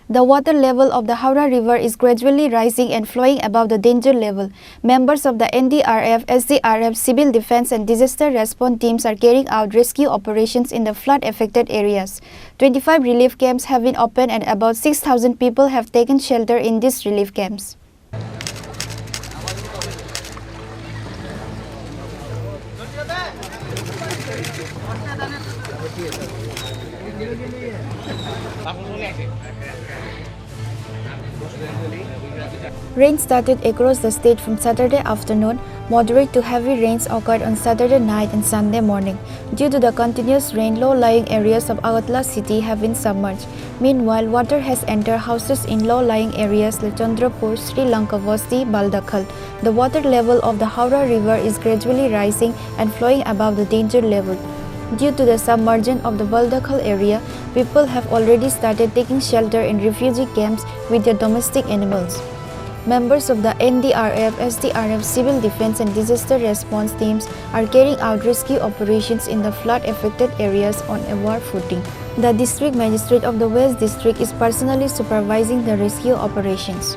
The water level of the Howrah River is gradually rising and flowing above the danger level. Members of the NDRF, SDRF, Civil Defense and Disaster Response teams are carrying out rescue operations in the flood-affected areas. 25 relief camps have been opened and about 6,000 people have taken shelter in these relief camps. Rain started across the state from Saturday afternoon. Moderate to heavy rains occurred on Saturday night and Sunday morning. Due to the continuous rain, low-lying areas of Agartala city have been submerged. Meanwhile, water has entered houses in low-lying areas like Chandrapur, Sri Lankavasti, Baldakhal. The water level of the Howrah River is gradually rising and flowing above the danger level. Due to the submersion of the Baldakhal area, people have already started taking shelter in refugee camps with their domestic animals. Members of the NDRF, SDRF, Civil Defense and Disaster Response teams are carrying out rescue operations in the flood-affected areas on a war footing. The District Magistrate of the West District is personally supervising the rescue operations.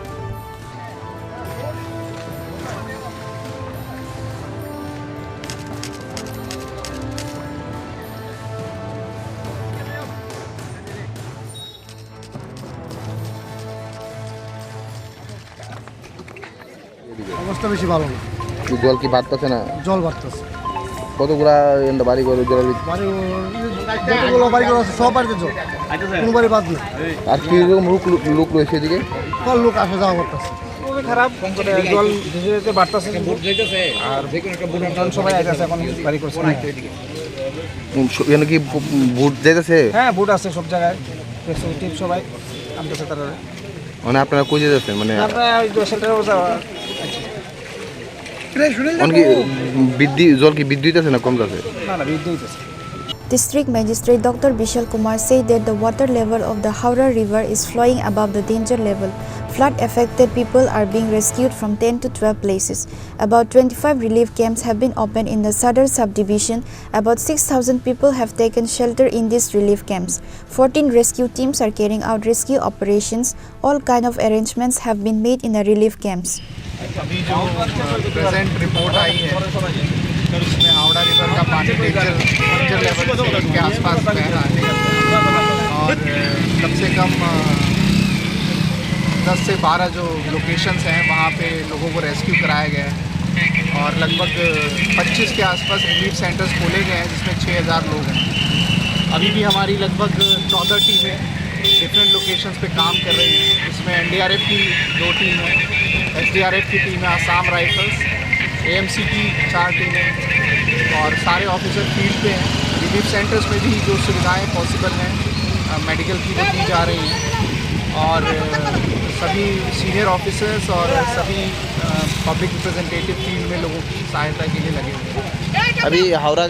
অবস্থা বেশি ভালো না। জল কি বাড়তেছে না? জল বাড়তেছে। কতগুলা বাড়ি ঘর জলের যতগুলো বাড়ি ঘর আছে সব বাড়িতে জল, কোনো বাড়ি বাদ নেই। আর কিরকম লোক রয়েছে এদিকে? কল লোক আসা যাওয়া করতেছে। খুবই খারাপ, জল ধীরে ধীরে বাড়তেছে আর জন সবাই আইতেছে এখন বাড়ি করছে না। এখানে কি বুট যেতেছে? হ্যাঁ, বুট আছে সব জায়গায়, টিপ সবাই আনতেছে তারা। মানে আপনারা কই যেতেছেন? মানে আমরা ওই শেল্টারে যাওয়া। জল কি বৃদ্ধি হইতেছে না কম যাচ্ছে? না না, বৃদ্ধি হইতেছে। District Magistrate Dr. Bishal Kumar said that the water level of the Howrah River is flowing above the danger level. Flood-affected people are being rescued from 10 to 12 places. About 25 relief camps have been opened in the Sadar subdivision. About 6,000 people have taken shelter in these relief camps. 14 rescue teams are carrying out rescue operations. All kind of arrangements have been made in the relief camps. अभी जो present report आई है उसमें Howrah river का पानी danger level के आसपास बह रहा है और कम से कम 10 से 12 जो लोकेशंस हैं वहाँ पे लोगों को रेस्क्यू कराया गया है और लगभग 25 के आसपास रिलीफ सेंटर्स खोले गए हैं जिसमें 6,000 लोग हैं। अभी भी हमारी लगभग 14 टीमें डिफरेंट लोकेशंस पे काम कर रही हैं। इसमें NDRF की 2 टीम है, SDRF की टीम है, आसाम राइफल्स, AMC की 4 टीमें और सारे ऑफिसर फील्ड पे हैं। रिलीफ सेंटर्स में भी जो सुविधाएं पॉसिबल हैं मेडिकल की वो दी जा रही हैं और सभी सीनियर ऑफिसर्स और सभी पब्लिक रिप्रेजेंटेटिव फील्ड में लोगों की सहायता के लिए लगे हुए हैं। अभी हावड़ा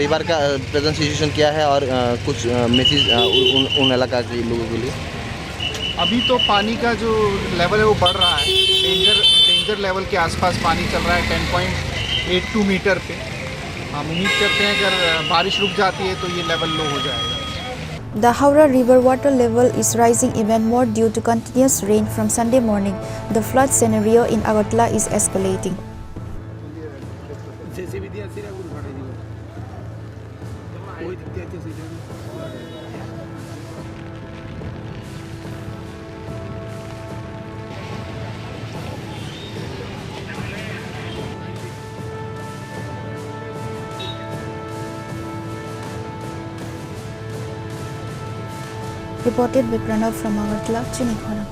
रिवर का प्रेजेंट सिचुएशन क्या है और कुछ मैसेज उन इलाका के लोगों के लिए? अभी तो पानी का जो लेवल है वो बढ़ रहा है, डेंजर लेवल के आसपास पानी चल रहा है 10.82 मीटर पे। हम उम्मीद करते हैं अगर बारिश रुक जाती है तो ये लेवल लो हो जाएगा। The Howrah River water level is rising even more due to continuous rain from Sunday morning. The flood scenario in Agartala is escalating. Reported by Pranav from Agartala, Chinikhara.